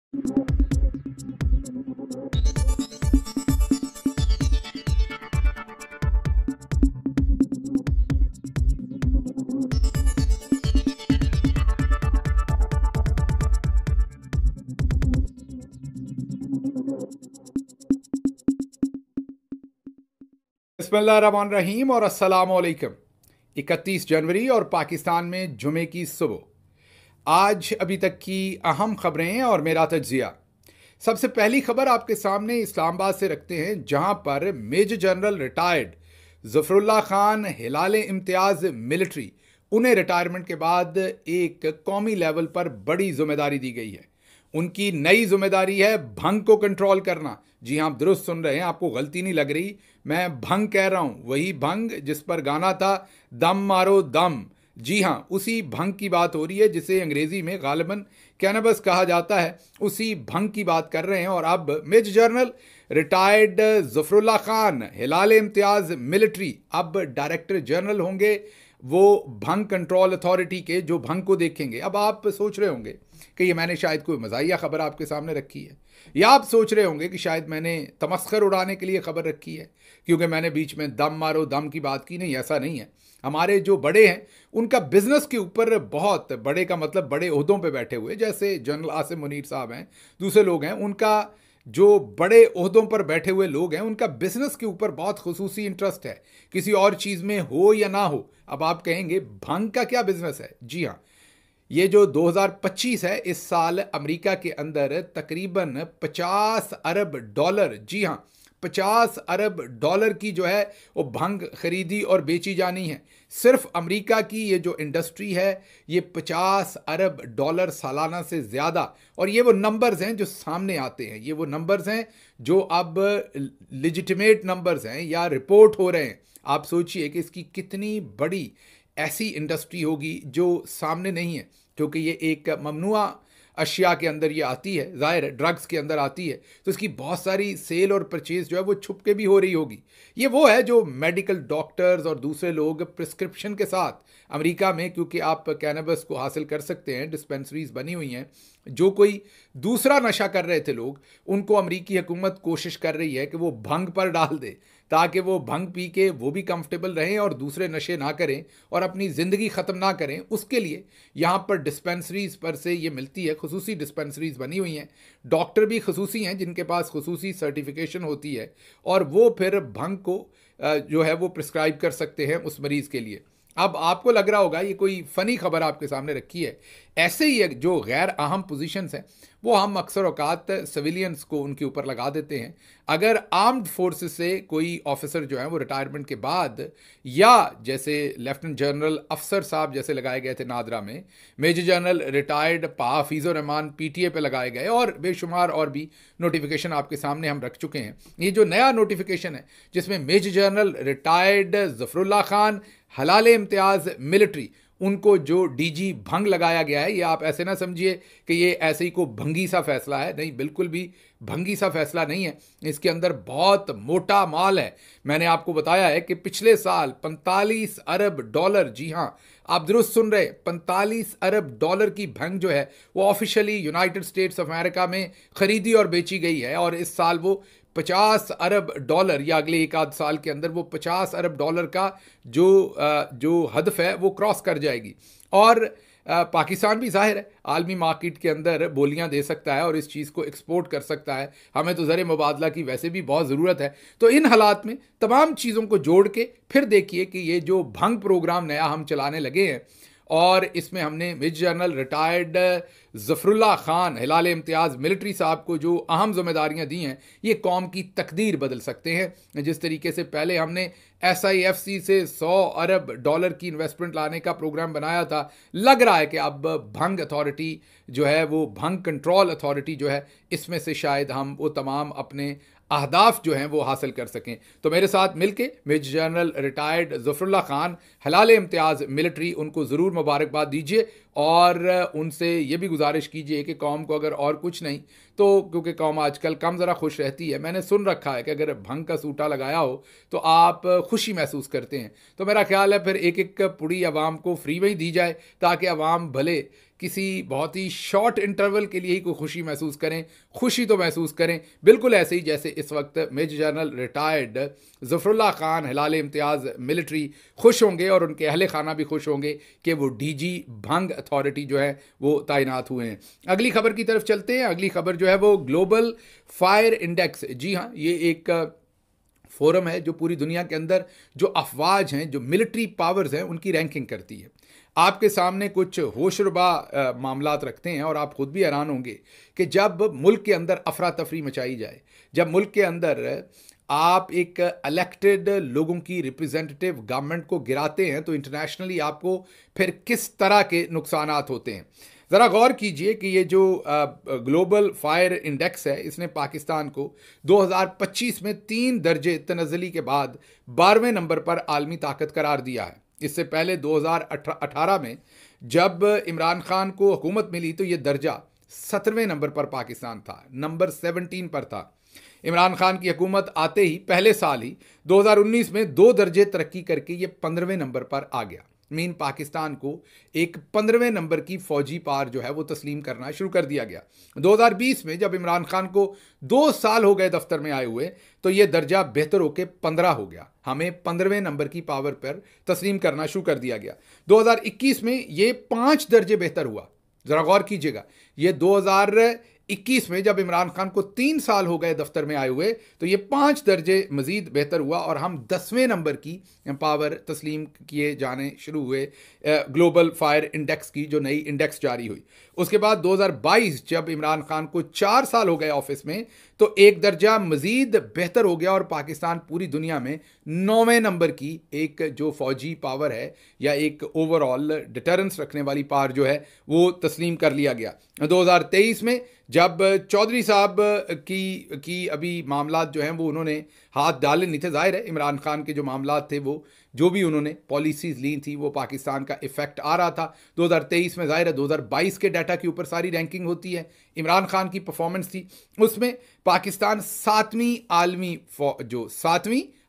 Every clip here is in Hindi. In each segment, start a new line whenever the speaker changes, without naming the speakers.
बिस्मिल्लाहिर्रहमानिर्रहीम और अस्सलाम वालेकुम। 31 जनवरी और पाकिस्तान में जुमे की सुबह। आज अभी तक की अहम खबरें और मेरा तज्जिया। सबसे पहली खबर आपके सामने इस्लामाबाद से रखते हैं, जहां पर major general retired Zafarullah Khan Hilal Imtiaz military, उन्हें रिटायरमेंट के बाद एक कौमी लेवल पर बड़ी जिम्मेदारी दी गई है। उनकी नई जिम्मेदारी है भंग को कंट्रोल करना। जी हाँ, आप दुरुस्त सुन रहे हैं, आपको गलती नहीं लग रही, मैं भंग कह रहा हूं। वही भंग जिस पर गाना था, दम मारो दम। जी हाँ, उसी भंग की बात हो रही है जिसे अंग्रेजी में गालिबन कैनबस कहा जाता है। उसी भंग की बात कर रहे हैं। और अब major general retired Zafarullah Khan Hilal Imtiaz military अब डायरेक्टर जनरल होंगे, वो भंग कंट्रोल अथॉरिटी के, जो भंग को देखेंगे। अब आप सोच रहे होंगे कि ये मैंने शायद कोई मज़ाहिया खबर आपके सामने रखी है, या आप सोच रहे होंगे कि शायद मैंने तमस्खर उड़ाने के लिए खबर रखी है क्योंकि मैंने बीच में दम मारो दम की बात की। नहीं, ऐसा नहीं है। हमारे जो बड़े हैं उनका बिजनेस के ऊपर, बहुत बड़े का मतलब बड़े ओहदों पे बैठे हुए, जैसे जनरल आसिम मुनीर साहब हैं, दूसरे लोग हैं, उनका जो बड़े ओहदों पर बैठे हुए लोग हैं उनका बिजनेस के ऊपर बहुत खुसूसी इंटरेस्ट है, किसी और चीज़ में हो या ना हो। अब आप कहेंगे भंग का क्या बिजनेस है? जी हाँ, ये जो 2025 है, इस साल अमेरिका के अंदर तकरीबन 50 अरब डॉलर, जी हाँ 50 अरब डॉलर की जो है वो भंग खरीदी और बेची जानी है। सिर्फ अमेरिका की ये जो इंडस्ट्री है, ये 50 अरब डॉलर सालाना से ज़्यादा। और ये वो नंबर्स हैं जो सामने आते हैं, ये वो नंबर्स हैं जो अब लिजिटिमेट नंबर्स हैं या रिपोर्ट हो रहे हैं। आप सोचिए कि इसकी कितनी बड़ी ऐसी इंडस्ट्री होगी जो सामने नहीं है, क्योंकि ये एक ममनुआ अशिया के अंदर ये आती है, ज़ाहिर है ड्रग्स के अंदर आती है, तो इसकी बहुत सारी सेल और परचेज जो है वो छुप के भी हो रही होगी। ये वो है जो मेडिकल डॉक्टर्स और दूसरे लोग प्रिस्क्रिप्शन के साथ अमेरिका में, क्योंकि आप कैनबस को हासिल कर सकते हैं, डिस्पेंसरीज बनी हुई हैं, जो कोई दूसरा नशा कर रहे थे लोग, उनको अमेरिकी हुकूमत कोशिश कर रही है कि वो भंग पर डाल दे, ताकि वो भंग पी के वो भी कंफर्टेबल रहें और दूसरे नशे ना करें और अपनी ज़िंदगी ख़त्म ना करें। उसके लिए यहाँ पर डिस्पेंसरीज पर से ये मिलती है, खुसूसी डिस्पेंसरीज बनी हुई हैं, डॉक्टर भी खुसूसी हैं जिनके पास खुसूसी सर्टिफिकेशन होती है, और वो फिर भंग को जो है वो प्रिस्क्राइब कर सकते हैं उस मरीज़ के लिए। अब आपको लग रहा होगा ये कोई फ़नी खबर आपके सामने रखी है। ऐसे ही जो गैर अहम पोजीशंस हैं वो हम अक्सर औकात सिविलियंस को उनके ऊपर लगा देते हैं। अगर आर्म्ड फोर्सेस से कोई ऑफिसर जो है वो रिटायरमेंट के बाद, या जैसे लेफ्टिनेंट जनरल अफसर साहब जैसे लगाए गए थे नादरा में, major general retired Hafizur Rahman PTA पे लगाए गए, और बेशुमार और भी नोटिफिकेशन आपके सामने हम रख चुके हैं। ये जो नया नोटिफिकेशन है जिसमें major general retired Zafarullah Khan Hilal Imtiaz military, उनको जो डीजी भंग लगाया गया है, ये आप ऐसे ना समझिए कि ये ऐसे ही को भंगी सा फैसला है। नहीं, बिल्कुल भी भंगी सा फैसला नहीं है। इसके अंदर बहुत मोटा माल है। मैंने आपको बताया है कि पिछले साल 45 अरब डॉलर, जी हाँ आप दुरुस्त सुन रहे, 45 अरब डॉलर की भंग जो है वो officially United states of America में खरीदी और बेची गई है। और इस साल वो 50 अरब डॉलर, या अगले एक आध साल के अंदर वो 50 अरब डॉलर का जो हदफ है वो क्रॉस कर जाएगी। और पाकिस्तान भी ज़ाहिर है आलमी मार्केट के अंदर बोलियां दे सकता है और इस चीज़ को एक्सपोर्ट कर सकता है। हमें तो ज़र मुबादला की वैसे भी बहुत ज़रूरत है। तो इन हालात में तमाम चीज़ों को जोड़ के फिर देखिए कि ये जो भंग प्रोग्राम नया हम चलाने लगे हैं, और इसमें हमने major general retired Zafarullah Khan Hilal Imtiaz military साहब को जो अहम जिम्मेदारियां दी हैं, ये कौम की तकदीर बदल सकते हैं। जिस तरीके से पहले हमने SIFC से 100 अरब डॉलर की इन्वेस्टमेंट लाने का प्रोग्राम बनाया था, लग रहा है कि अब भंग अथॉरिटी जो है, वो भंग कंट्रोल अथॉरिटी जो है, इसमें से शायद हम वो तमाम अपने अहदाफ जो हैं वो हासिल कर सकें। तो मेरे साथ मिलके major general retired Zafarullah Khan Hilal Imtiaz military, उनको ज़रूर मुबारकबाद दीजिए और उनसे ये भी गुजारिश कीजिए कि कौम को अगर और कुछ नहीं तो, क्योंकि कौम आजकल कम ज़रा खुश रहती है, मैंने सुन रखा है कि अगर भंग का सूटा लगाया हो तो आप खुशी महसूस करते हैं। तो मेरा ख्याल है फिर एक एक पुड़ी आवाम को फ्री में ही दी जाए, ताकि आवाम भले किसी बहुत ही शॉर्ट इंटरवल के लिए ही कोई खुशी महसूस करें, खुशी तो महसूस करें। बिल्कुल ऐसे ही जैसे इस वक्त major general retired Zafarullah Khan Hilal Imtiaz military खुश होंगे और उनके अहले खाना भी खुश होंगे कि वो डीजी भंग अथॉरिटी जो है वो तैनात हुए हैं। अगली खबर की तरफ चलते हैं। अगली खबर जो है वो ग्लोबल फायर इंडेक्स। जी हाँ, ये एक फोरम है जो पूरी दुनिया के अंदर जो अफवाज हैं, जो मिलिट्री पावर्स हैं, उनकी रैंकिंग करती है। आपके सामने कुछ होशरुबा मामलात रखते हैं और आप खुद भी हैरान होंगे कि जब मुल्क के अंदर अफरा तफरी मचाई जाए, जब मुल्क के अंदर आप एक इलेक्टेड लोगों की रिप्रेजेंटेटिव गवर्नमेंट को गिराते हैं, तो इंटरनेशनली आपको फिर किस तरह के नुकसानात होते हैं। ज़रा गौर कीजिए कि ये जो ग्लोबल फायर इंडेक्स है, इसने पाकिस्तान को 2025 में 3 दर्जे तनज़ली के बाद 12वें नंबर पर आलमी ताकत करार दिया है। इससे पहले 2018 में जब इमरान खान को हुकूमत मिली तो ये दर्जा 17वें नंबर पर पाकिस्तान था, नंबर 17 पर था। इमरान खान की हुकूमत आते ही पहले साल ही 2019 में 2 दर्जे तरक्की करके ये 15वें नंबर पर आ गया। मीन पाकिस्तान को एक 15वें नंबर की फौजी पार जो है वो तस्लीम करना शुरू कर दिया गया। 2020 में जब इमरान खान को 2 साल हो गए दफ्तर में आए हुए, तो ये दर्जा बेहतर होकर 15 हो गया। हमें 15वें नंबर की पावर पर तस्लीम करना शुरू कर दिया गया। 2021 में ये 5 दर्जे बेहतर हुआ। ज़रा गौर कीजिएगा, ये 2021 में जब इमरान खान को 3 साल हो गए दफ्तर में आए हुए, तो ये 5 दर्जे मजीद बेहतर हुआ और हम 10वें नंबर की पावर तस्लीम किए जाने शुरू हुए ग्लोबल फायर इंडेक्स की जो नई इंडेक्स जारी हुई। उसके बाद 2022 जब इमरान खान को 4 साल हो गए ऑफिस में, तो एक दर्जा मजीद बेहतर हो गया और पाकिस्तान पूरी दुनिया में 9वें नंबर की एक जो फौजी पावर है या एक ओवरऑल डिटरेंस रखने वाली पावर जो है वो तस्लीम कर लिया गया। 2023 में जब चौधरी साहब की अभी मामलात जो हैं वो उन्होंने हाथ डाले नहीं थे, जाहिर है इमरान खान के जो मामलात थे वो जो भी उन्होंने पॉलिसीज़ ली थी वो पाकिस्तान का इफ़ेक्ट आ रहा था। 2023 में जाहिर है 2022 के डाटा के ऊपर सारी रैंकिंग होती है। इमरान खान की परफॉर्मेंस थी, उसमें पाकिस्तान 7वीं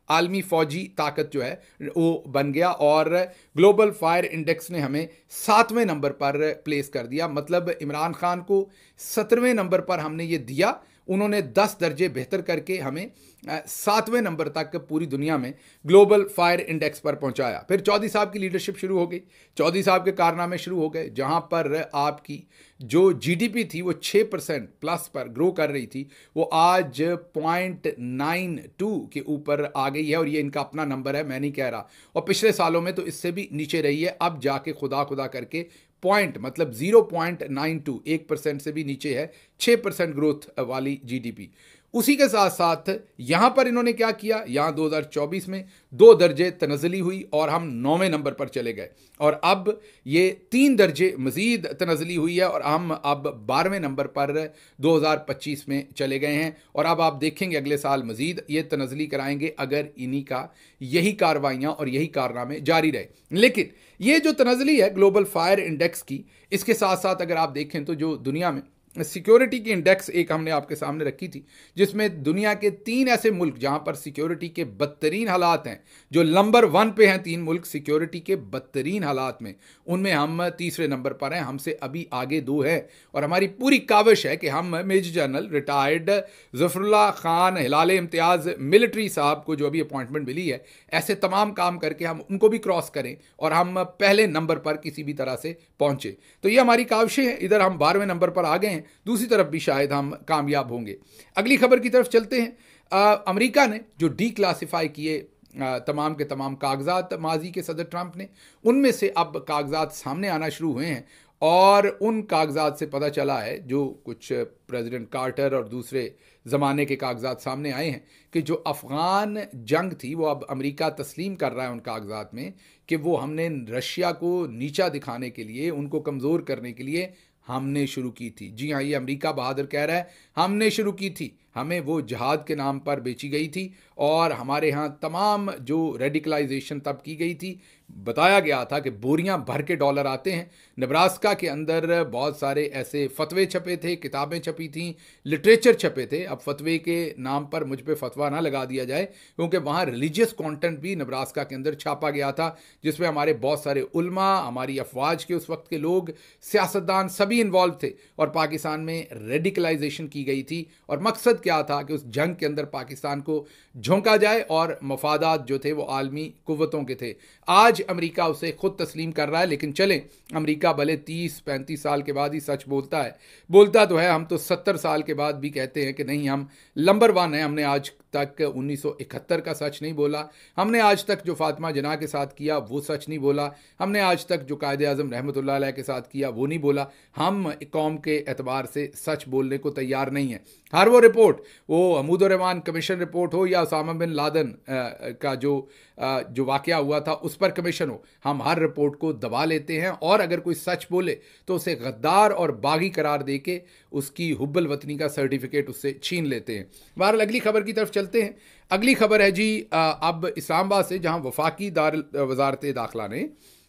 आलमी फ़ौजी ताकत जो है वो बन गया और ग्लोबल फायर इंडेक्स ने हमें 7वें नंबर पर प्लेस कर दिया। मतलब इमरान खान को 17वें नंबर पर हमने ये दिया, उन्होंने 10 दर्जे बेहतर करके हमें 7वें नंबर तक पूरी दुनिया में ग्लोबल फायर इंडेक्स पर पहुंचाया। फिर चौधरी साहब की लीडरशिप शुरू हो गई, चौधरी साहब के कारनामे शुरू हो गए, जहां पर आपकी जो जीडीपी थी वो 6% प्लस पर ग्रो कर रही थी, वो आज 0.92 के ऊपर आ गई है और ये इनका अपना नंबर है, मैं नहीं कह रहा। और पिछले सालों में तो इससे भी नीचे रही है, अब जाके खुदा करके पॉइंट मतलब 0.92 1% से भी नीचे है, 6% ग्रोथ वाली जीडीपी। उसी के साथ साथ यहाँ पर इन्होंने क्या किया, यहाँ 2024 में 2 दर्जे तनज़ली हुई और हम 9वें नंबर पर चले गए और अब ये 3 दर्जे मज़ीद तनज़ली हुई है और हम अब 12वें नंबर पर 2025 में चले गए हैं। और अब आप देखेंगे अगले साल मज़ीद ये तनज़ली कराएंगे अगर इन्हीं का यही कार्रवाइयाँ और यही कारनामे जारी रहे। लेकिन ये जो तनज़ली है ग्लोबल फायर इंडेक्स की, इसके साथ साथ अगर आप देखें तो जो दुनिया में सिक्योरिटी की इंडेक्स एक हमने आपके सामने रखी थी, जिसमें दुनिया के 3 ऐसे मुल्क जहां पर सिक्योरिटी के बदतरीन हालात हैं, जो नंबर 1 पे हैं 3 मुल्क सिक्योरिटी के बदतरीन हालात में, उनमें हम तीसरे नंबर पर हैं। हमसे अभी आगे 2 है और हमारी पूरी काविश है कि हम major general retired Zafarullah Khan Hilal Imtiaz military साहब को जो अभी अपॉइंटमेंट मिली है, ऐसे तमाम काम करके हम उनको भी क्रॉस करें और हम पहले नंबर पर किसी भी तरह से पहुंचे। तो ये हमारी काविशें हैं। इधर हम 12वें नंबर पर आ गए हैं, दूसरी तरफ भी शायद हम कामयाब होंगे। अगली खबर की तरफ चलते हैं। अमेरिका ने जो डीक्लासिफाई किए तमाम के तमाम कागजात माजी के सदर ट्रंप ने, उनमें से अब कागजात सामने आना शुरू हुए हैं और उन कागजात से पता चला है, जो कुछ प्रेसिडेंट कार्टर और दूसरे ज़माने के कागजात सामने आए हैं, कि जो अफ़गान जंग थी वो अब अमेरिका तस्लीम कर रहा है उन कागजात में कि वो हमने रशिया को नीचा दिखाने के लिए, उनको कमज़ोर करने के लिए हमने शुरू की थी। जी हाँ, ये अमेरिका बहादुर कह रहा है, हमने शुरू की थी। हमें वो जिहाद के नाम पर बेची गई थी और हमारे यहाँ तमाम जो रेडिकलाइजेशन तब की गई थी, बताया गया था कि बोरियां भर के डॉलर आते हैं। नेब्रास्का के अंदर बहुत सारे ऐसे फतवे छपे थे, किताबें छपी थीं, लिटरेचर छपे थे। अब फतवे के नाम पर मुझ पे फतवा ना लगा दिया जाए, क्योंकि वहाँ रिलीजियस कंटेंट भी नेब्रास्का के अंदर छापा गया था, जिसमें हमारे बहुत सारे उल्मा, हमारी अफवाज के उस वक्त के लोग, सियासतदान सभी इन्वॉल्व थे और पाकिस्तान में रेडिकलाइजेशन की गई थी। और मकसद क्या था कि उस जंग के अंदर पाकिस्तान को झोंका जाए और मफादात जो थे वो आलमी कुव्वतों के थे। आज अमेरिका उसे खुद तस्लीम कर रहा है, लेकिन चलें, अमेरिका भले 30-35 साल के बाद ही सच बोलता है, बोलता तो है, हम तो 70 साल के बाद भी कहते हैं कि नहीं, हम नंबर वन हैं। हमने आज तक 1971 का सच नहीं बोला, हमने आज तक जो फातिमा जिन्ना के साथ किया वो सच नहीं बोला, हमने आज तक जो कायदे आज़म रहमतुल्लाह अलैह के साथ किया वो नहीं बोला। हम कौम के एतबार से सच बोलने को तैयार नहीं है। हर वो रिपोर्ट, वो हमूद रहमान कमीशन रिपोर्ट हो या उसामा बिन लादेन का जो वाक़या हुआ था उस पर कमीशन हो, हम हर रिपोर्ट को दबा लेते हैं और अगर कोई सच बोले तो उसे गद्दार और बागी करार दे के उसकी हुब्बुल वतनी का सर्टिफिकेट उससे छीन लेते हैं। बहरहाल अगली खबर की तरफ चलते हैं। अगली खबर है जी अब इस्लामाबाद से, जहां वफाकी वजारत दाखिला ने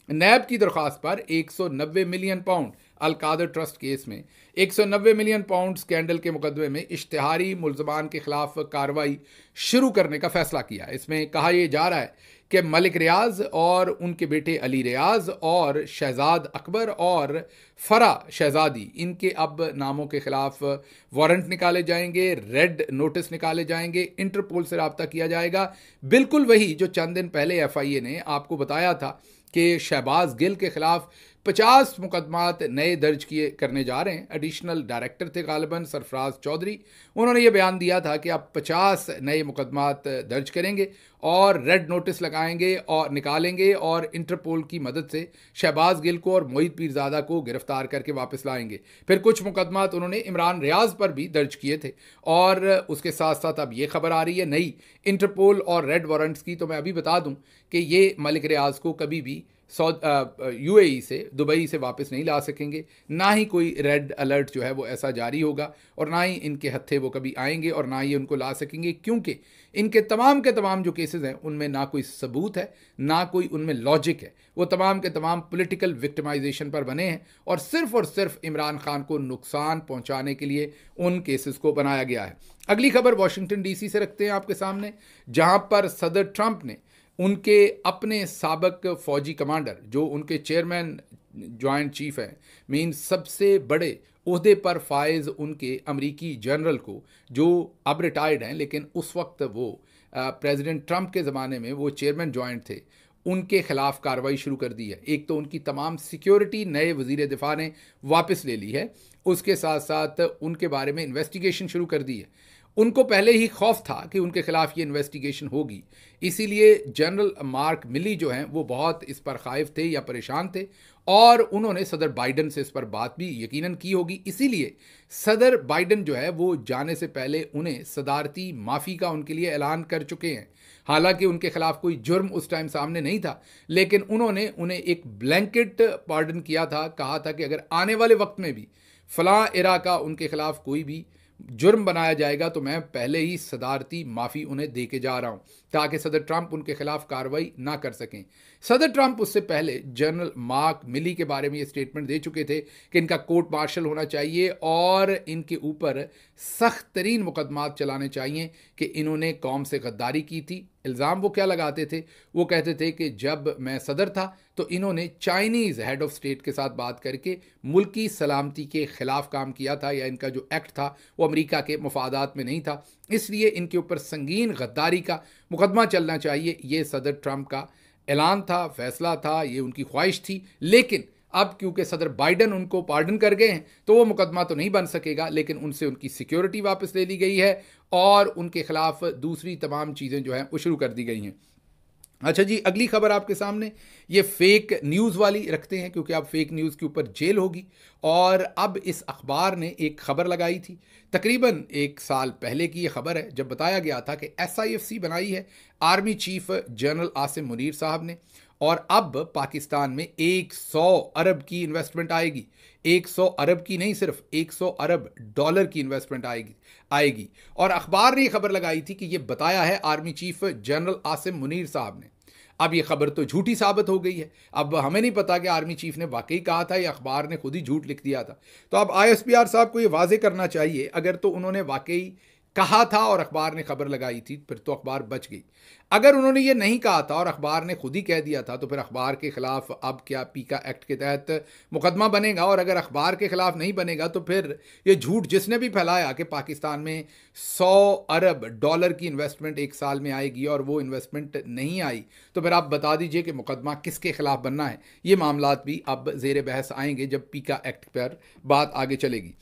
नैब की दरख्वास्त पर 190 मिलियन पाउंड अल-कादर ट्रस्ट केस में 190 मिलियन पाउंड स्कैंडल के मुकदमे में इश्तिहारी मुल्ज़मान के खिलाफ कार्रवाई शुरू करने का फैसला किया। इसमें कहा यह जा रहा है कि मलिक रियाज और उनके बेटे अली रियाज और शहजाद अकबर और फरा शहजादी, इनके अब नामों के खिलाफ वारंट निकाले जाएंगे, रेड नोटिस निकाले जाएंगे, इंटरपोल से रब्ता किया जाएगा। बिल्कुल वही जो चंद दिन पहले FIA ने आपको बताया था कि शहबाज गिल के खिलाफ 50 मुकदमात नए दर्ज किए करने जा रहे हैं। एडिशनल डायरेक्टर थे गालिबन सरफराज चौधरी, उन्होंने ये बयान दिया था कि अब 50 नए मुकदमात दर्ज करेंगे और रेड नोटिस लगाएंगे और निकालेंगे और इंटरपोल की मदद से शहबाज गिल को और मोहित पीरजादा को गिरफ्तार करके वापस लाएंगे। फिर कुछ मुकदमात उन्होंने इमरान रियाज पर भी दर्ज किए थे। और उसके साथ साथ अब ये खबर आ रही है नई इंटरपोल और रेड वारंट्स की। तो मैं अभी बता दूं कि ये मलिक रियाज को कभी भी UAE से, दुबई से वापस नहीं ला सकेंगे, ना ही कोई रेड अलर्ट जो है वो ऐसा जारी होगा और ना ही इनके हत्थे वो कभी आएंगे और ना ही उनको ला सकेंगे, क्योंकि इनके तमाम के तमाम जो केसेस हैं उनमें ना कोई सबूत है, ना कोई उनमें लॉजिक है। वो तमाम के तमाम पॉलिटिकल विक्टिमाइजेशन पर बने हैं और सिर्फ इमरान खान को नुकसान पहुंचाने के लिए उन केसेस को बनाया गया है। अगली खबर वाशिंगटन DC से रखते हैं आपके सामने, जहां पर सदर ट्रंप ने उनके अपने साबिक फौजी कमांडर, जो उनके चेयरमैन जॉइंट चीफ हैं, मीन सबसे बड़े ओहदे पर फायज उनके अमरीकी जनरल को, जो अब रिटायर्ड हैं लेकिन उस वक्त वो प्रेसिडेंट ट्रंप के ज़माने में वो चेयरमैन जॉइंट थे, उनके खिलाफ कार्रवाई शुरू कर दी है। एक तो उनकी तमाम सिक्योरिटी नए वजीर दिफा ने वापस ले ली है, उसके साथ साथ उनके बारे में इन्वेस्टिगेशन शुरू कर दी है। उनको पहले ही खौफ था कि उनके खिलाफ ये इन्वेस्टिगेशन होगी, इसीलिए जनरल मार्क मिली जो हैं वो बहुत इस पर खाइफ थे या परेशान थे और उन्होंने सदर बाइडन से इस पर बात भी यकीनन की होगी। इसीलिए सदर बाइडन जो है वो जाने से पहले उन्हें सदारती माफ़ी का उनके लिए ऐलान कर चुके हैं। हालांकि उनके खिलाफ कोई जुर्म उस टाइम सामने नहीं था, लेकिन उन्होंने उन्हें एक ब्लैंकेट पार्डन किया था। कहा था कि अगर आने वाले वक्त में भी फलां इरा का उनके खिलाफ कोई भी जुर्म बनाया जाएगा तो मैं पहले ही सदारती माफ़ी उन्हें दे के जा रहा हूं, ताकि सदर ट्रंप उनके खिलाफ कार्रवाई ना कर सकें। सदर ट्रंप उससे पहले जनरल मार्क मिली के बारे में ये स्टेटमेंट दे चुके थे कि इनका कोर्ट मार्शल होना चाहिए और इनके ऊपर सख्त तरीन मुकदमात चलाने चाहिए कि इन्होंने कौम से गद्दारी की थी। इल्ज़ाम वो क्या लगाते थे, वो कहते थे कि जब मैं सदर था तो इन्होंने चाइनीज़ हेड ऑफ स्टेट के साथ बात करके मुल्की सलामती के ख़िलाफ़ काम किया था, या इनका जो एक्ट था वो अमेरिका के मफादात में नहीं था, इसलिए इनके ऊपर संगीन गद्दारी का मुकदमा चलना चाहिए। ये सदर ट्रंप का ऐलान था, फैसला था, ये उनकी ख्वाहिश थी। लेकिन अब क्योंकि सदर बाइडन उनको पार्डन कर गए हैं तो वो मुकदमा तो नहीं बन सकेगा, लेकिन उनसे उनकी सिक्योरिटी वापस ले ली गई है और उनके खिलाफ दूसरी तमाम चीज़ें जो हैं वो शुरू कर दी गई हैं। अच्छा जी, अगली खबर आपके सामने ये फेक न्यूज़ वाली रखते हैं, क्योंकि अब फेक न्यूज़ के ऊपर जेल होगी। और अब इस अखबार ने एक खबर लगाई थी, तकरीबन 1 साल पहले की ये खबर है, जब बताया गया था कि SIFC बनाई है army chief general Asim Munir साहब ने, और अब पाकिस्तान में 100 अरब की इन्वेस्टमेंट आएगी। 100 अरब की नहीं, सिर्फ 100 अरब डॉलर की इन्वेस्टमेंट आएगी। और अखबार ने खबर लगाई थी कि यह बताया है army chief general Asim Munir साहब ने। अब ये खबर तो झूठी साबित हो गई है। अब हमें नहीं पता कि आर्मी चीफ ने वाकई कहा था या अखबार ने खुद ही झूठ लिख दिया था। तो अब ISPR साहब को ये वाजे करना चाहिए, अगर तो उन्होंने वाकई कहा था और अखबार ने खबर लगाई थी फिर तो अखबार बच गई। अगर उन्होंने ये नहीं कहा था और अखबार ने खुद ही कह दिया था तो फिर अखबार के खिलाफ अब क्या पीका एक्ट के तहत मुकदमा बनेगा? और अगर अखबार के खिलाफ नहीं बनेगा तो फिर ये झूठ जिसने भी फैलाया कि पाकिस्तान में 100 अरब डॉलर की इन्वेस्टमेंट एक साल में आएगी और वो इन्वेस्टमेंट नहीं आई, तो फिर आप बता दीजिए कि मुकदमा किसके खिलाफ बनना है। ये मामलात भी अब जेर बहस आएंगे जब पीका एक्ट पर बात आगे चलेगी।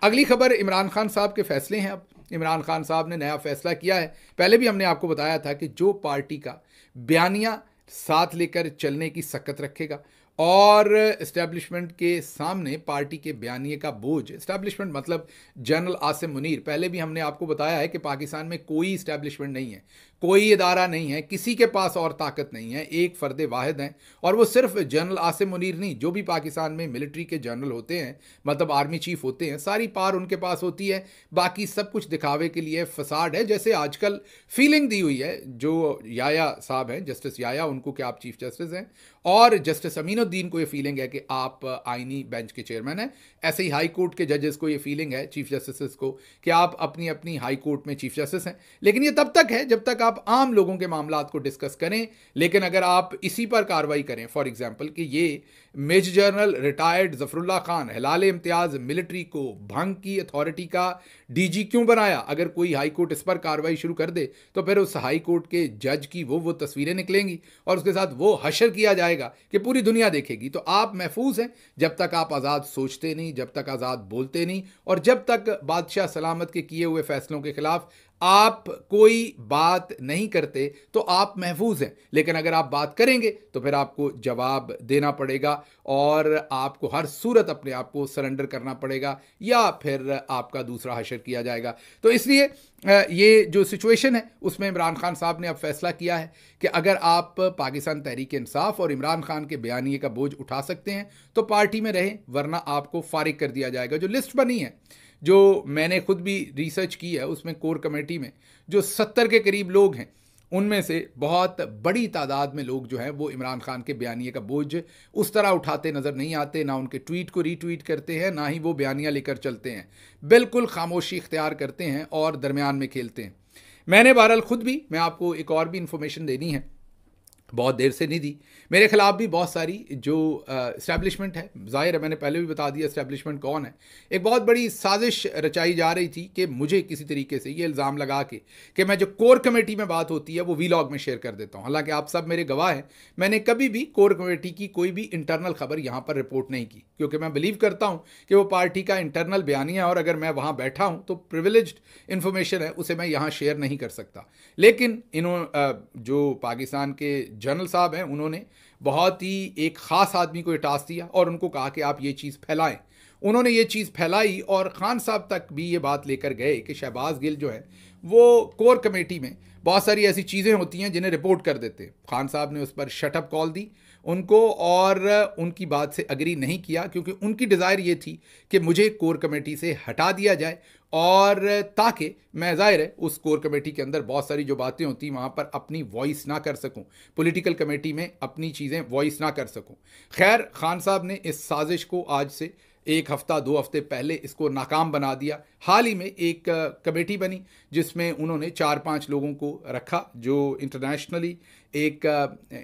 अगली खबर इमरान खान साहब के फैसले हैं। अब इमरान खान साहब ने नया फैसला किया है। पहले भी हमने आपको बताया था कि जो पार्टी का बयानिया साथ लेकर चलने की सकत रखेगा और इस्टेब्लिशमेंट के सामने पार्टी के बयानिए का बोझ, इस्टेब्लिशमेंट मतलब जनरल आसिम मुनीर, पहले भी हमने आपको बताया है कि पाकिस्तान में कोई इस्टेब्लिशमेंट नहीं है, कोई इदारा नहीं है, किसी के पास और ताकत नहीं है, एक फ़र्द वाहिद हैं और वो सिर्फ जनरल आसिम मुनीर नहीं, जो भी पाकिस्तान में मिलिट्री के जनरल होते हैं, मतलब आर्मी चीफ होते हैं, सारी पार उनके पास होती है। बाकी सब कुछ दिखावे के लिए फसाड है। जैसे आजकल फीलिंग दी हुई है, जो याया साहब हैं, जस्टिस याया, उनको कि आप चीफ जस्टिस हैं और जस्टिस अमीनुद्दीन को ये फीलिंग है कि आप आईनी बेंच के चेयरमैन हैं। ऐसे ही हाई कोर्ट के जजेस को ये फीलिंग है, चीफ जस्टिस को, कि आप अपनी अपनी हाई कोर्ट में चीफ जस्टिस हैं। लेकिन ये तब तक है जब तक आप आम लोगों के मामलात को डिस्कस करें। लेकिन अगर आप इसी पर कार्रवाई करें, फॉर एग्जांपल कि ये major general retired Zafarullah Khan Hilal Imtiaz military को भंग की अथॉरिटी का डीजी क्यों बनाया, अगर कोई हाई कोर्ट इस पर कार्रवाई शुरू कर दे तो फिर उस हाई कोर्ट के जज की वो तस्वीरें निकलेंगी और उसके साथ वो हशर किया जाएगा कि पूरी दुनिया देखेगी। तो आप महफूज हैं जब तक आप आज़ाद सोचते नहीं, जब तक आज़ाद बोलते नहीं और जब तक बादशाह सलामत के किए हुए फैसलों के खिलाफ आप कोई बात नहीं करते तो आप महफूज हैं। लेकिन अगर आप बात करेंगे तो फिर आपको जवाब देना पड़ेगा और आपको हर सूरत अपने आप को सरेंडर करना पड़ेगा या फिर आपका दूसरा हशर किया जाएगा। तो इसलिए ये जो सिचुएशन है उसमें इमरान खान साहब ने अब फैसला किया है कि अगर आप पाकिस्तान तहरीक इंसाफ और इमरान खान के बयानिए का बोझ उठा सकते हैं तो पार्टी में रहें, वरना आपको फारिग कर दिया जाएगा। जो लिस्ट बनी है, जो मैंने खुद भी रिसर्च की है, उसमें कोर कमेटी में जो 70 के करीब लोग हैं, उनमें से बहुत बड़ी तादाद में लोग जो हैं वो इमरान खान के बयानिए का बोझ उस तरह उठाते नज़र नहीं आते। ना उनके ट्वीट को रीट्वीट करते हैं, ना ही वो बयानिया लेकर चलते हैं। बिल्कुल खामोशी इख्तियार करते हैं और दरमियान में खेलते हैं। मैंने बहरहाल खुद भी, मैं आपको एक और भी इंफॉर्मेशन देनी है, बहुत देर से नहीं दी, मेरे खिलाफ भी बहुत सारी जो इस्टेब्लिशमेंट है, ज़ाहिर है मैंने पहले भी बता दिया इस्टेब्लिशमेंट कौन है, एक बहुत बड़ी साजिश रचाई जा रही थी कि मुझे किसी तरीके से ये इल्ज़ाम लगा के कि मैं जो कोर कमेटी में बात होती है वो वीलॉग में शेयर कर देता हूँ। हालांकि आप सब मेरे गवाह हैं, मैंने कभी भी कोर कमेटी की कोई भी इंटरनल खबर यहाँ पर रिपोर्ट नहीं की, क्योंकि मैं बिलीव करता हूँ कि वो पार्टी का इंटरनल बयानिया है और अगर मैं वहाँ बैठा हूँ तो प्रिविलेज्ड इन्फॉर्मेशन है, उसे मैं यहाँ शेयर नहीं कर सकता। लेकिन जो पाकिस्तान के जनरल साहब हैं, उन्होंने बहुत ही एक ख़ास आदमी को ये टास्क दिया और उनको कहा कि आप ये चीज़ फैलाएं। उन्होंने ये चीज़ फैलाई और ख़ान साहब तक भी ये बात लेकर गए कि शहबाज गिल जो है वो कोर कमेटी में बहुत सारी ऐसी चीज़ें होती हैं जिन्हें रिपोर्ट कर देते हैं। ख़ान साहब ने उस पर शटअप कॉल दी उनको और उनकी बात से अग्री नहीं किया, क्योंकि उनकी डिज़ायर ये थी कि मुझे कोर कमेटी से हटा दिया जाए और ताकि मैं, ज़ाहिर है उस कोर कमेटी के अंदर बहुत सारी जो बातें होती वहाँ पर अपनी वॉइस ना कर सकूँ, पॉलिटिकल कमेटी में अपनी चीज़ें वॉइस ना कर सकूँ। खैर, ख़ान साहब ने इस साजिश को आज से 1 हफ्ता 2 हफ्ते पहले इसको नाकाम बना दिया। हाल ही में एक कमेटी बनी जिसमें उन्होंने 4-5 लोगों को रखा, जो इंटरनेशनली एक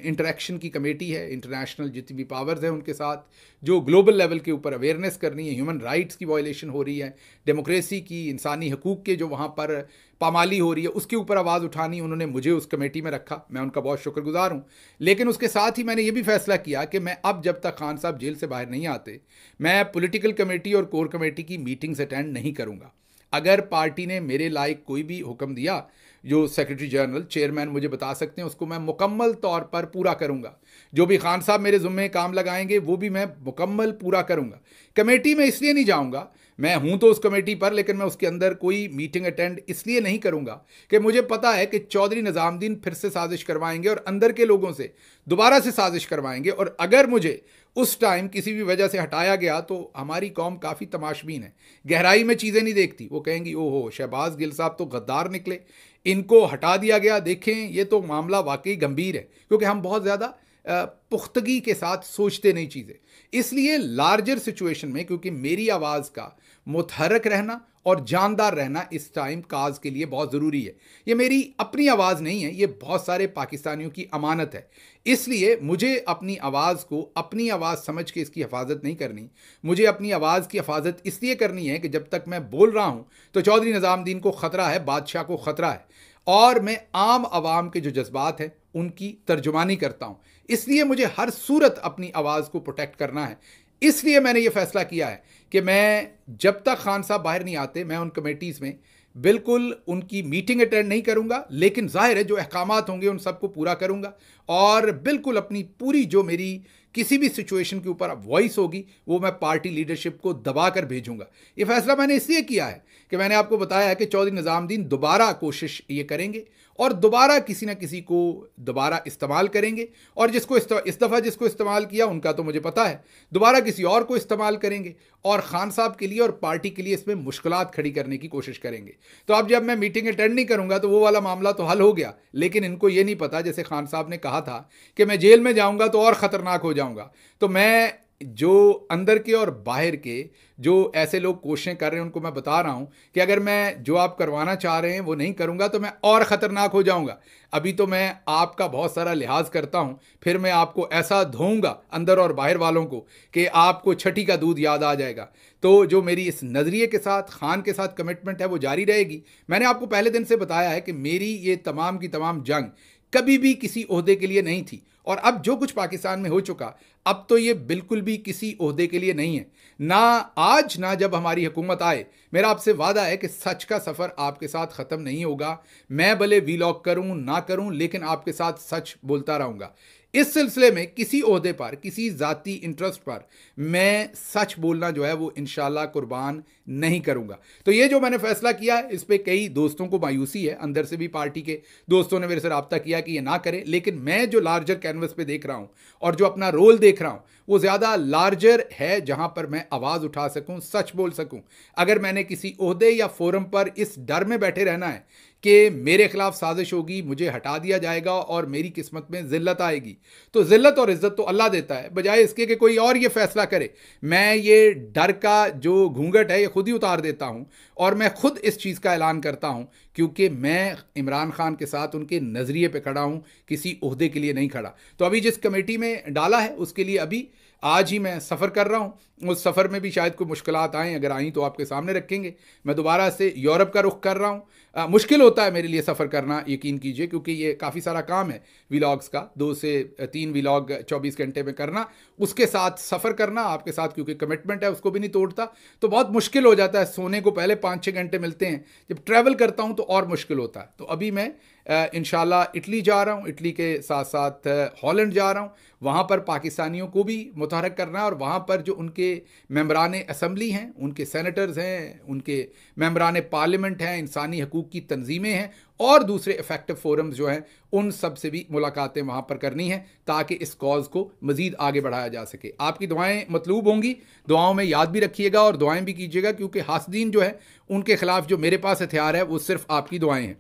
इंटरेक्शन की कमेटी है, इंटरनेशनल जितनी भी पावर्स हैं उनके साथ, जो ग्लोबल लेवल के ऊपर अवेयरनेस करनी है, ह्यूमन राइट्स की वायलेशन हो रही है, डेमोक्रेसी की, इंसानी हकूक़ के जो वहाँ पर पामाली हो रही है, उसके ऊपर आवाज़ उठानी। उन्होंने मुझे उस कमेटी में रखा, मैं उनका बहुत शुक्रगुजार हूँ। लेकिन उसके साथ ही मैंने ये भी फैसला किया कि मैं अब जब तक ख़ान साहब जेल से बाहर नहीं आते, मैं पॉलिटिकल कमेटी और कोर कमेटी की मीटिंग्स अटेंड नहीं करूँगा। अगर पार्टी ने मेरे लायक कोई भी हुक्म दिया, जो सेक्रेटरी जनरल, चेयरमैन मुझे बता सकते हैं, उसको मैं मुकम्मल तौर पर पूरा करूंगा। जो भी ख़ान साहब मेरे ज़ुम्मे काम लगाएंगे वो भी मैं मुकम्मल पूरा करूंगा। कमेटी में इसलिए नहीं जाऊंगा, मैं हूं तो उस कमेटी पर, लेकिन मैं उसके अंदर कोई मीटिंग अटेंड इसलिए नहीं करूंगा कि मुझे पता है कि चौधरी निजामुद्दीन फिर से साजिश करवाएंगे और अंदर के लोगों से दोबारा से साजिश करवाएंगे, और अगर मुझे उस टाइम किसी भी वजह से हटाया गया तो हमारी कौम काफ़ी तमाशबीन है, गहराई में चीज़ें नहीं देखती। वो कहेंगी ओहो शहबाज गिल साहब तो गद्दार निकले, इनको हटा दिया गया, देखें ये तो मामला वाकई गंभीर है, क्योंकि हम बहुत ज़्यादा पुख्तगी के साथ सोचते नहीं चीज़ें। इसलिए लार्जर सिचुएशन में, क्योंकि मेरी आवाज़ का मुतहरक रहना और जानदार रहना इस टाइम काज के लिए बहुत ज़रूरी है। ये मेरी अपनी आवाज़ नहीं है, ये बहुत सारे पाकिस्तानियों की अमानत है। इसलिए मुझे अपनी आवाज़ को अपनी आवाज़ समझ के इसकी हिफाजत नहीं करनी। मुझे अपनी आवाज़ की हिफाजत इसलिए करनी है कि जब तक मैं बोल रहा हूँ तो चौधरी निज़ामुद्दीन को ख़तरा है, बादशाह को ख़तरा है, और मैं आम आवाम के जो जज्बात हैं उनकी तर्जुमानी करता हूँ। इसलिए मुझे हर सूरत अपनी आवाज़ को प्रोटेक्ट करना है। इसलिए मैंने ये फैसला किया है कि मैं जब तक खान साहब बाहर नहीं आते, मैं उन कमेटीज़ में बिल्कुल उनकी मीटिंग अटेंड नहीं करूंगा, लेकिन जाहिर है जो अहकामात होंगे उन सबको पूरा करूंगा, और बिल्कुल अपनी पूरी जो मेरी किसी भी सिचुएशन के ऊपर वॉइस होगी वो मैं पार्टी लीडरशिप को दबा कर भेजूंगा। ये फैसला मैंने इसलिए किया है कि मैंने आपको बताया है कि चौधरी निज़ामुद्दीन दोबारा कोशिश ये करेंगे और दोबारा किसी न किसी को दोबारा इस्तेमाल करेंगे, और जिसको इस दफ़ा जिसको इस्तेमाल किया उनका तो मुझे पता है, दोबारा किसी और को इस्तेमाल करेंगे और खान साहब के लिए और पार्टी के लिए इसमें मुश्किलात खड़ी करने की कोशिश करेंगे। तो अब जब मैं मीटिंग अटेंड नहीं करूंगा तो वो वाला मामला तो हल हो गया, लेकिन इनको ये नहीं पता, जैसे खान साहब ने कहा था कि मैं जेल में जाऊंगा तो और ख़तरनाक हो जाऊंगा। तो मैं जो अंदर के और बाहर के जो ऐसे लोग कोशिशें कर रहे हैं उनको मैं बता रहा हूं कि अगर मैं जो आप करवाना चाह रहे हैं वो नहीं करूंगा तो मैं और ख़तरनाक हो जाऊंगा। अभी तो मैं आपका बहुत सारा लिहाज करता हूं, फिर मैं आपको ऐसा धोऊंगा अंदर और बाहर वालों को कि आपको छठी का दूध याद आ जाएगा। तो जो मेरी इस नज़रिए के साथ, खान के साथ कमिटमेंट है वो जारी रहेगी। मैंने आपको पहले दिन से बताया है कि मेरी ये तमाम की तमाम जंग कभी भी किसी ओहदे के लिए नहीं थी, और अब जो कुछ पाकिस्तान में हो चुका अब तो ये बिल्कुल भी किसी ओहदे के लिए नहीं है, ना आज ना जब हमारी हुकूमत आए। मेरा आपसे वादा है कि सच का सफ़र आपके साथ ख़त्म नहीं होगा। मैं भले वीलॉग करूं ना करूं, लेकिन आपके साथ सच बोलता रहूँगा। इस सिलसिले में किसी ओहदे पर, किसी ज़ाती इंटरेस्ट पर मैं सच बोलना जो है वो इंशाल्लाह कुर्बान नहीं करूंगा। तो ये जो मैंने फैसला किया है इस पे कई दोस्तों को मायूसी है, अंदर से भी पार्टी के दोस्तों ने मेरे से रब्ता किया कि ये ना करें, लेकिन मैं जो लार्जर कैनवस पे देख रहा हूं और जो अपना रोल देख रहा हूं वो ज़्यादा लार्जर है, जहां पर मैं आवाज़ उठा सकूं, सच बोल सकूं। अगर मैंने किसी ओहदे या फोरम पर इस डर में बैठे रहना है कि मेरे खिलाफ साजिश होगी, मुझे हटा दिया जाएगा और मेरी किस्मत में ज़िल्लत आएगी, तो ज़िल्लत और इज़्ज़त तो अल्लाह देता है, बजाय इसके कि कोई और ये फैसला करे। मैं ये डर का जो घूंघट है ये खुद ही उतार देता हूं और मैं खुद इस चीज़ का ऐलान करता हूं, क्योंकि मैं इमरान खान के साथ उनके नज़रिए पे खड़ा हूं, किसी ओहदे के लिए नहीं खड़ा। तो अभी जिस कमेटी में डाला है उसके लिए अभी आज ही मैं सफ़र कर रहा हूँ। उस सफ़र में भी शायद कोई मुश्किलात आएँ, अगर आई तो आपके सामने रखेंगे। मैं दोबारा से यूरोप का रुख कर रहा हूँ। मुश्किल होता है मेरे लिए सफ़र करना, यकीन कीजिए, क्योंकि ये काफ़ी सारा काम है व्लॉग्स का, 2 से 3 व्लॉग 24 घंटे में करना, उसके साथ सफ़र करना आपके साथ, क्योंकि कमिटमेंट है उसको भी नहीं तोड़ता, तो बहुत मुश्किल हो जाता है। सोने को पहले 5-6 घंटे मिलते हैं, जब ट्रैवल करता हूँ तो और मुश्किल होता है। तो अभी मैं इंशाल्लाह इटली जा रहा हूँ, इटली के साथ साथ हॉलैंड जा रहा हूँ। वहाँ पर पाकिस्तानियों को भी मुतहरक करना है और वहाँ पर जो उनके मेंबरान असम्बली हैं, उनके सेनेटर्स हैं, उनके मेंबरान पार्लियामेंट हैं, इंसानी हकूक़ की तंजीमें हैं और दूसरे इफेक्टिव फोरम्स जो हैं, उन सब से भी मुलाकातें वहाँ पर करनी है ताकि इस कॉज को मज़ीद आगे बढ़ाया जा सके। आपकी दुआएं मतलूब होंगी, दुआओं में याद भी रखिएगा और दुआएं भी कीजिएगा, क्योंकि हासदीन जो है उनके खिलाफ जो मेरे पास हथियार है वो सिर्फ आपकी दुआएं हैं।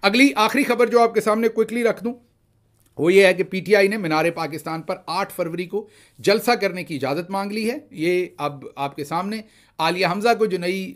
अगली आखिरी खबर जो आपके सामने क्विकली रख दूं वो ये है कि पीटीआई ने मीनार पाकिस्तान पर 8 फरवरी को जलसा करने की इजाज़त मांग ली है। ये अब आपके सामने आलिया हमज़ा को जो नई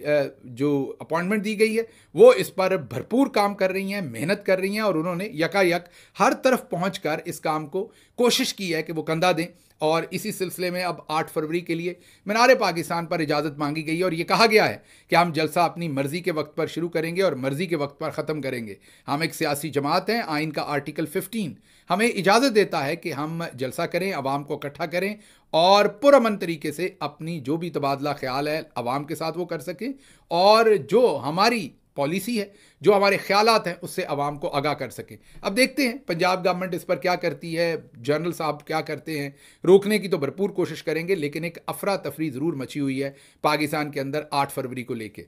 जो अपॉइंटमेंट दी गई है वो इस पर भरपूर काम कर रही हैं, मेहनत कर रही हैं, और उन्होंने यकायक हर तरफ पहुंचकर इस काम को कोशिश की है कि वो कंधा दें। और इसी सिलसिले में अब 8 फरवरी के लिए मीनार पाकिस्तान पर इजाज़त मांगी गई है और ये कहा गया है कि हम जलसा अपनी मर्ज़ी के वक्त पर शुरू करेंगे और मर्ज़ी के वक्त पर ख़त्म करेंगे। हम एक सियासी जमात हैं, आइन का आर्टिकल 15 हमें इजाज़त देता है कि हम जलसा करें, आवाम को इकट्ठा करें और पुरअमन तरीके से अपनी जो भी तबादला ख्याल है आवाम के साथ वो कर सकें, और जो हमारी पॉलिसी है, जो हमारे ख्यालात हैं उससे आवाम को आगाह कर सकें। अब देखते हैं पंजाब गवर्नमेंट इस पर क्या करती है, जनरल साहब क्या करते हैं। रोकने की तो भरपूर कोशिश करेंगे, लेकिन एक अफरा तफरी ज़रूर मची हुई है पाकिस्तान के अंदर 8 फरवरी को लेके।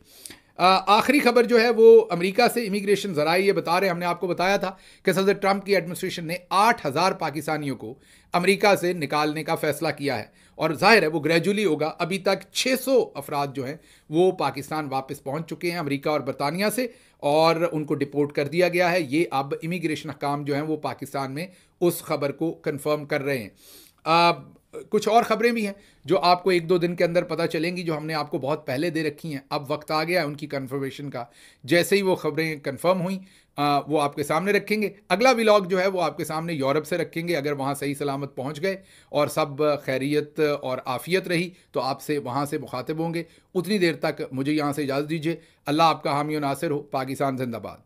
आखिरी खबर जो है वो अमेरिका से इमिग्रेशन ज़राए ये बता रहे हैं, हमने आपको बताया था कि सदर ट्रंप की एडमिनिस्ट्रेशन ने 8,000 पाकिस्तानियों को अमेरिका से निकालने का फैसला किया है, और जाहिर है वो ग्रेजुअली होगा। अभी तक 600 अफराद जो हैं वो पाकिस्तान वापस पहुंच चुके हैं अमेरिका और बरतानिया से, और उनको डिपोर्ट कर दिया गया है। ये अब इमिग्रेशन हकाम जो हैं वो पाकिस्तान में उस खबर को कन्फर्म कर रहे हैं। कुछ और ख़बरें भी हैं जो आपको 1-2 दिन के अंदर पता चलेंगी, जो हमने आपको बहुत पहले दे रखी हैं। अब वक्त आ गया है उनकी कन्फर्मेशन का। जैसे ही वो ख़बरें कन्फर्म हुई वो आपके सामने रखेंगे। अगला व्लॉग जो है वो आपके सामने यूरोप से रखेंगे। अगर वहाँ सही सलामत पहुँच गए और सब खैरियत और आफ़ियत रही तो आपसे वहाँ से मुखातिब होंगे। उतनी देर तक मुझे यहाँ से इजाज़त दीजिए। अल्लाह आपका हामी और नासिर हो। पाकिस्तान जिंदाबाद।